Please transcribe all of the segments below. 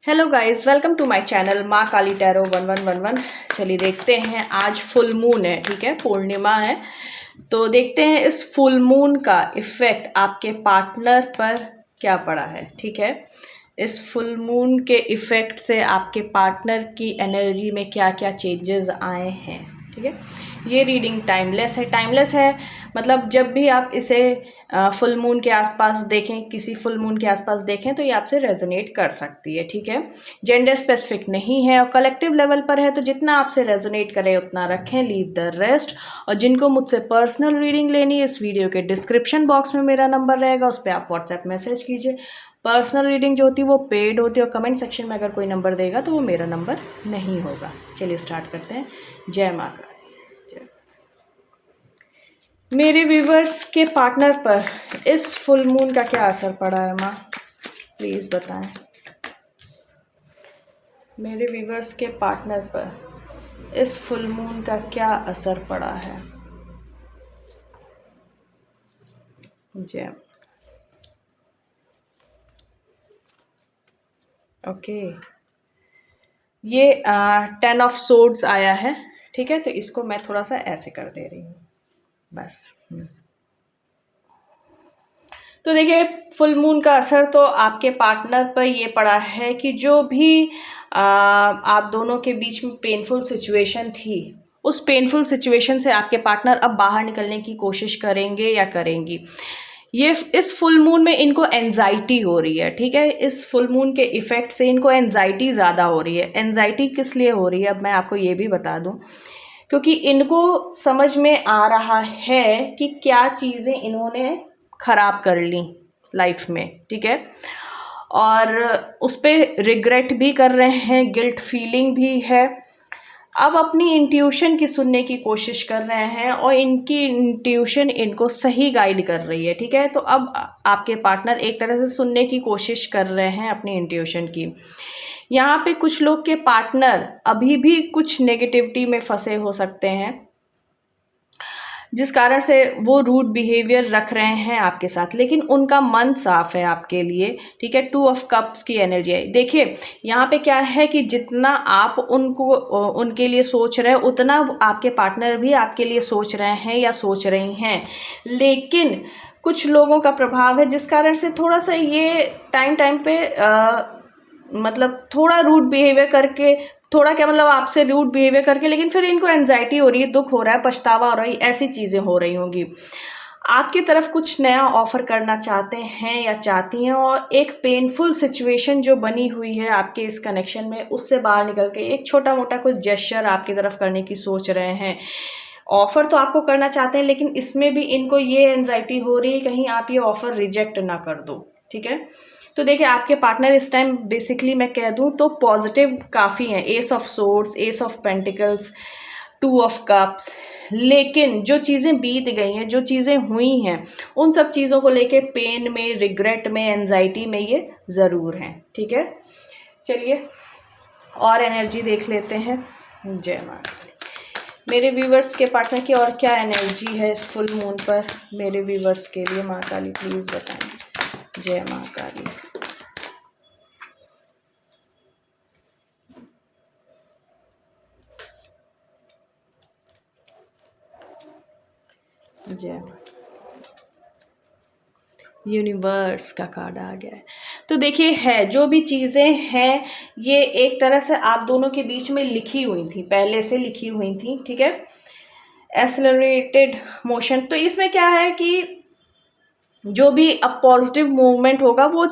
Hello guys, welcome to my channel माँ Kali tarot 1111। चलिए देखते हैं, आज फुल मून है, ठीक है, पूर्णिमा है। तो देखते हैं इस फुल मून का इफ़ेक्ट आपके पार्टनर पर क्या पड़ा है। ठीक है, इस फुल मून के इफ़ेक्ट से आपके पार्टनर की एनर्जी में क्या क्या चेंजेस आए हैं। ठीक है, ये रीडिंग टाइमलेस है। टाइमलेस है मतलब जब भी आप इसे फुल मून के आसपास देखें, किसी फुल मून के आसपास देखें तो ये आपसे रेजोनेट कर सकती है। ठीक है, जेंडर स्पेसिफिक नहीं है और कलेक्टिव लेवल पर है, तो जितना आपसे रेजोनेट करे उतना रखें, लीव द रेस्ट। और जिनको मुझसे पर्सनल रीडिंग लेनी है, इस वीडियो के डिस्क्रिप्शन बॉक्स में मेरा नंबर रहेगा, उस पर आप व्हाट्सएप मैसेज कीजिए। पर्सनल रीडिंग जो होती है वो पेड होती है और कमेंट सेक्शन में अगर कोई नंबर देगा तो वो मेरा नंबर नहीं होगा। चलिए स्टार्ट करते हैं। जय माँ काली। मेरे व्यूवर्स के पार्टनर पर इस फुल मून का क्या असर पड़ा है माँ, प्लीज़ बताएं। मेरे व्यूवर्स के पार्टनर पर इस फुल मून का क्या असर पड़ा है। जय। ओके, ये 10 ऑफ सोर्ड्स आया है। ठीक है, तो इसको मैं थोड़ा सा ऐसे कर दे रही हूँ बस। तो देखिए, फुल मून का असर तो आपके पार्टनर पर ये पड़ा है कि जो भी आप दोनों के बीच में पेनफुल सिचुएशन थी, उस पेनफुल सिचुएशन से आपके पार्टनर अब बाहर निकलने की कोशिश करेंगे या करेंगी। ये इस फुल मून में इनको एंजाइटी हो रही है। ठीक है, इस फुल मून के इफ़ेक्ट से इनको एंजाइटी ज़्यादा हो रही है। एंजाइटी किस लिए हो रही है अब मैं आपको ये भी बता दूं, क्योंकि इनको समझ में आ रहा है कि क्या चीज़ें इन्होंने ख़राब कर ली लाइफ में। ठीक है, और उस पर रिग्रेट भी कर रहे हैं, गिल्ट फीलिंग भी है। अब अपनी इंट्यूशन की सुनने की कोशिश कर रहे हैं और इनकी इंट्यूशन इनको सही गाइड कर रही है। ठीक है, तो अब आपके पार्टनर एक तरह से सुनने की कोशिश कर रहे हैं अपनी इंट्यूशन की। यहाँ पे कुछ लोग के पार्टनर अभी भी कुछ नेगेटिविटी में फंसे हो सकते हैं, जिस कारण से वो रूड बिहेवियर रख रहे हैं आपके साथ, लेकिन उनका मन साफ है आपके लिए। ठीक है, 2 ऑफ कप्स की एनर्जी है। देखिए यहाँ पे क्या है कि जितना आप उनके लिए सोच रहे हैं, उतना आपके पार्टनर भी आपके लिए सोच रहे हैं या सोच रही हैं, लेकिन कुछ लोगों का प्रभाव है जिस कारण से थोड़ा सा ये टाइम पे मतलब थोड़ा रूड बिहेवियर करके, थोड़ा क्या मतलब आपसे रूड बिहेवियर करके, लेकिन फिर इनको एंजाइटी हो रही है, दुख हो रहा है, पछतावा हो रहा है, ऐसी चीज़ें हो रही होंगी। आपकी तरफ कुछ नया ऑफर करना चाहते हैं या चाहती हैं, और एक पेनफुल सिचुएशन जो बनी हुई है आपके इस कनेक्शन में, उससे बाहर निकल के एक छोटा मोटा कुछ जेस्चर आपकी तरफ करने की सोच रहे हैं। ऑफ़र तो आपको करना चाहते हैं, लेकिन इसमें भी इनको ये एंजाइटी हो रही है कहीं आप ये ऑफ़र रिजेक्ट ना कर दो। ठीक है, तो देखिए आपके पार्टनर इस टाइम बेसिकली मैं कह दूं तो पॉजिटिव काफ़ी हैं। S of swords, S of pentacles, 2 of cups. लेकिन जो चीज़ें बीत गई हैं, जो चीज़ें हुई हैं, उन सब चीज़ों को लेके पेन में, रिग्रेट में, एंजाइटी में ये ज़रूर हैं। ठीक है, चलिए और एनर्जी देख लेते हैं। जय माँ काली। मेरे व्यूवर्स के पार्टनर की और क्या एनर्जी है इस फुल मून पर मेरे व्यूवर्स के लिए, माँ काली प्लीज़ बताएं। जय माँ काली। जय यूनिवर्स का कार्ड आ गया है। तो देखिए, है जो भी चीज़ें हैं ये एक तरह से आप दोनों के बीच में लिखी हुई थी, पहले से लिखी हुई थी। ठीक है, एक्सेलरेटेड मोशन। तो इसमें क्या है कि जो भी अब पॉजिटिव मूवमेंट होगा वो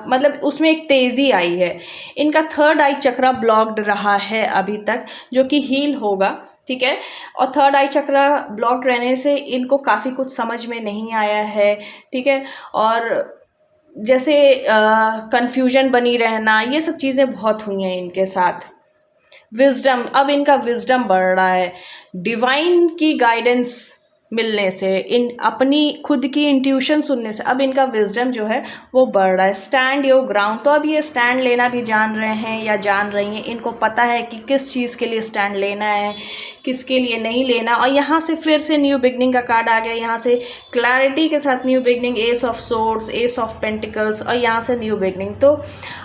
मतलब उसमें एक तेज़ी आई है। इनका थर्ड आई चक्रा ब्लॉक्ड रहा है अभी तक, जो कि हील होगा। ठीक है, और थर्ड आई चक्रा ब्लॉक्ड रहने से इनको काफ़ी कुछ समझ में नहीं आया है। ठीक है, और जैसे कंफ्यूजन बनी रहना, ये सब चीज़ें बहुत हुई हैं इनके साथ। विजडम, अब इनका विजडम बढ़ रहा है, डिवाइन की गाइडेंस मिलने से, इन अपनी खुद की इंट्यूशन सुनने से अब इनका विजडम जो है वो बढ़ रहा है। स्टैंड योर ग्राउंड, तो अब ये स्टैंड लेना भी जान रहे हैं या जान रही हैं। इनको पता है कि किस चीज़ के लिए स्टैंड लेना है, किसके लिए नहीं लेना। और यहाँ से फिर से न्यू बिगनिंग का कार्ड आ गया, यहाँ से क्लैरिटी के साथ new beginning, S of swords, S of pentacles और यहाँ से न्यू बिगनिंग। तो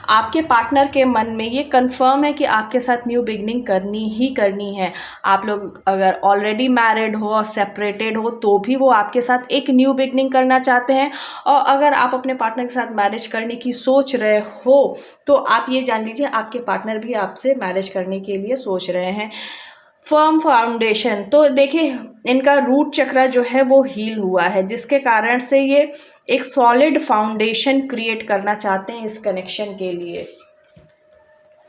आपके पार्टनर के मन में ये कंफर्म है कि आपके साथ न्यू बिगनिंग करनी ही करनी है। आप लोग अगर ऑलरेडी मैरिड हो और सेपरेटेड हो तो भी वो आपके साथ एक न्यू बिगनिंग करना चाहते हैं। और अगर आप अपने पार्टनर के साथ मैरिज करने की सोच रहे हो तो आप ये जान लीजिए आपके पार्टनर भी आपसे मैरिज करने के लिए सोच रहे हैं। फर्म फाउंडेशन, तो देखिए इनका रूट चक्रा जो है वो हील हुआ है, जिसके कारण से ये एक सॉलिड फाउंडेशन क्रिएट करना चाहते हैं इस कनेक्शन के लिए।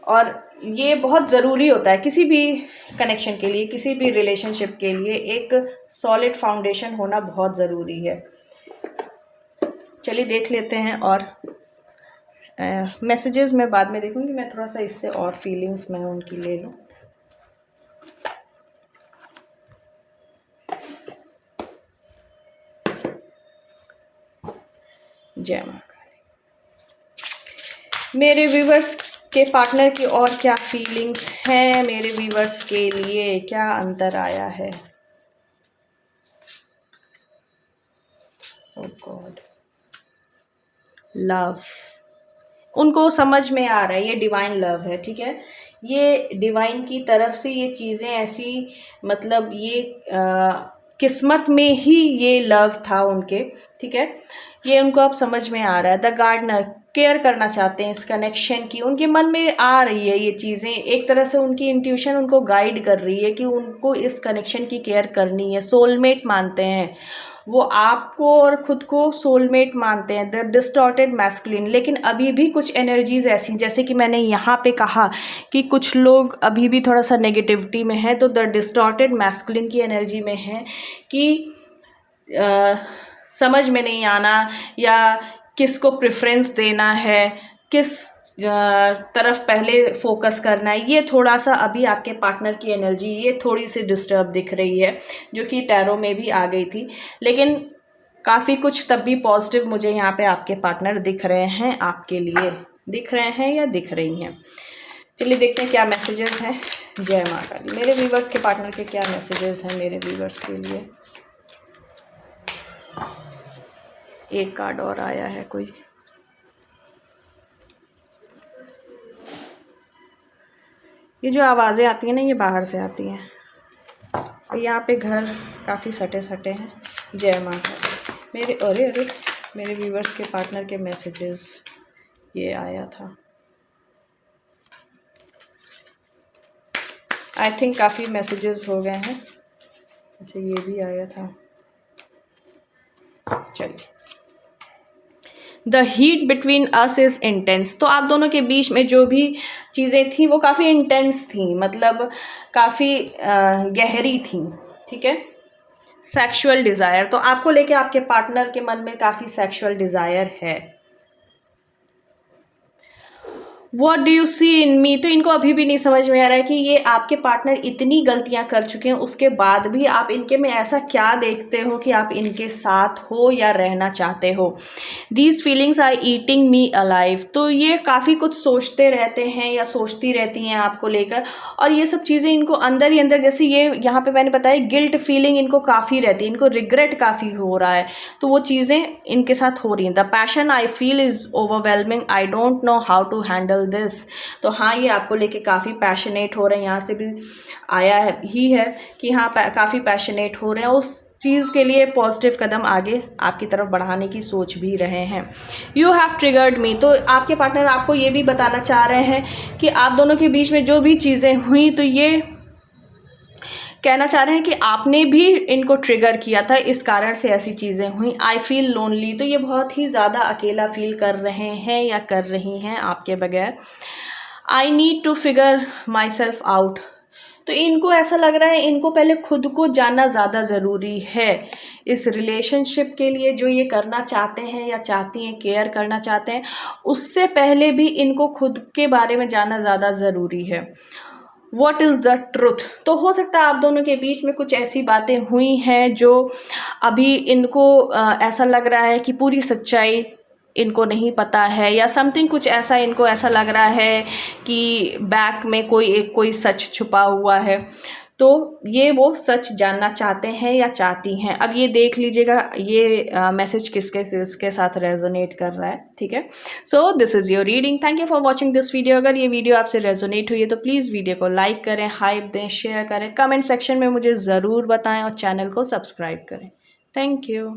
और ये बहुत ज़रूरी होता है किसी भी कनेक्शन के लिए, किसी भी रिलेशनशिप के लिए एक सॉलिड फाउंडेशन होना बहुत ज़रूरी है। चलिए देख लेते हैं। और मैसेजेस मैं बाद में देखूंगी, मैं थोड़ा सा इससे और फीलिंग्स मैं उनकी ले लूँ। जय माता दी। मेरे व्यूवर्स के पार्टनर की और क्या फीलिंग्स हैं, मेरे व्यूवर्स के लिए क्या अंतर आया है। ओह गॉड, लव उनको समझ में आ रहा है, ये डिवाइन लव है, ठीक है। ये डिवाइन की तरफ से ये चीज़ें ऐसी, मतलब ये किस्मत में ही ये लव था उनके, ठीक है। ये उनको अब समझ में आ रहा है। द गार्डनर केयर करना चाहते हैं इस कनेक्शन की, उनके मन में आ रही है ये चीज़ें, एक तरह से उनकी इंट्यूशन उनको गाइड कर रही है कि उनको इस कनेक्शन की केयर करनी है। सोलमेट मानते हैं वो आपको और ख़ुद को सोलमेट मानते हैं, द डिस्टॉर्टेड मैस्कुलिन। लेकिन अभी भी कुछ एनर्जीज़ ऐसी, जैसे कि मैंने यहाँ पे कहा कि कुछ लोग अभी भी थोड़ा सा नेगेटिविटी में है, तो द डिस्टॉर्टेड मैस्कुलिन की एनर्जी में है कि समझ में नहीं आना या किसको प्रेफरेंस देना है, किस तरफ पहले फोकस करना है। ये थोड़ा सा अभी आपके पार्टनर की एनर्जी ये थोड़ी सी डिस्टर्ब दिख रही है, जो कि टैरो में भी आ गई थी। लेकिन काफ़ी कुछ तब भी पॉजिटिव मुझे यहाँ पे आपके पार्टनर दिख रहे हैं, आपके लिए दिख रहे हैं या दिख रही हैं। चलिए देखते हैं क्या मैसेजेस हैं। जय माता दी। मेरे व्यूवर्स के पार्टनर के क्या मैसेजेस हैं मेरे व्यूवर्स के लिए। एक कार्ड और आया है कोई। ये जो आवाज़ें आती हैं ना, ये बाहर से आती हैं। यहाँ पे घर काफ़ी सटे सटे हैं। जय माता दी। मेरे अरे मेरे व्यूवर्स के पार्टनर के मैसेजेस ये आया था। आई थिंक काफ़ी मैसेजेस हो गए हैं। अच्छा ये भी आया था। चलिए, the heat between us is intense. तो आप दोनों के बीच में जो भी चीज़ें थी वो काफ़ी इंटेंस थी, मतलब काफ़ी गहरी थी, ठीक है। सेक्सुअल डिज़ायर, तो आपको लेके आपके पार्टनर के मन में काफ़ी सेक्सुअल डिज़ायर है। वॉट डू यू सी इन मी, तो इनको अभी भी नहीं समझ में आ रहा है कि ये आपके पार्टनर इतनी गलतियां कर चुके हैं, उसके बाद भी आप इनके में ऐसा क्या देखते हो कि आप इनके साथ हो या रहना चाहते हो। These feelings are eating me alive, तो ये काफ़ी कुछ सोचते रहते हैं या सोचती रहती हैं आपको लेकर, और ये सब चीज़ें इनको अंदर ही अंदर, जैसे ये यहाँ पे मैंने बताया गिल्ट फीलिंग इनको काफ़ी रहती है, इनको रिग्रेट काफ़ी हो रहा है, तो वो चीज़ें इनके साथ हो रही हैं। The passion I feel is overwhelming, I don't know how to handle this. तो हाँ, ये आपको लेके काफ़ी पैशनेट हो रहे हैं, यहाँ से भी आया है कि हाँ काफ़ी पैशनेट हो रहे हैं, उस चीज़ के लिए पॉजिटिव कदम आगे आपकी तरफ बढ़ाने की सोच भी रहे हैं। यू हैव ट्रिगर्ड मी, तो आपके पार्टनर आपको ये भी बताना चाह रहे हैं कि आप दोनों के बीच में जो भी चीज़ें हुई, तो ये कहना चाह रहे हैं कि आपने भी इनको ट्रिगर किया था, इस कारण से ऐसी चीज़ें हुई। आई फील लोनली, तो ये बहुत ही ज़्यादा अकेला फील कर रहे हैं या कर रही हैं आपके बगैर। I need to figure myself out, तो इनको ऐसा लग रहा है इनको पहले खुद को जानना ज़्यादा ज़रूरी है इस रिलेशनशिप के लिए, जो ये करना चाहते हैं या चाहती हैं, केयर करना चाहते हैं, उससे पहले भी इनको खुद के बारे में जानना ज़्यादा ज़रूरी है। What is the truth. तो हो सकता है आप दोनों के बीच में कुछ ऐसी बातें हुई हैं जो अभी इनको ऐसा लग रहा है कि पूरी सच्चाई इनको नहीं पता है, या समथिंग कुछ ऐसा इनको ऐसा लग रहा है कि बैक में कोई सच छुपा हुआ है। तो ये वो सच जानना चाहते हैं या चाहती हैं। अब ये देख लीजिएगा ये मैसेज किसके किसके साथ रेजोनेट कर रहा है, ठीक है। So this is your reading. Thank you for watching this video. अगर ये वीडियो आपसे रेजोनेट हुई है तो प्लीज़ वीडियो को लाइक करें, हाइप दें, शेयर करें, कमेंट सेक्शन में मुझे ज़रूर बताएं और चैनल को सब्सक्राइब करें। Thank you.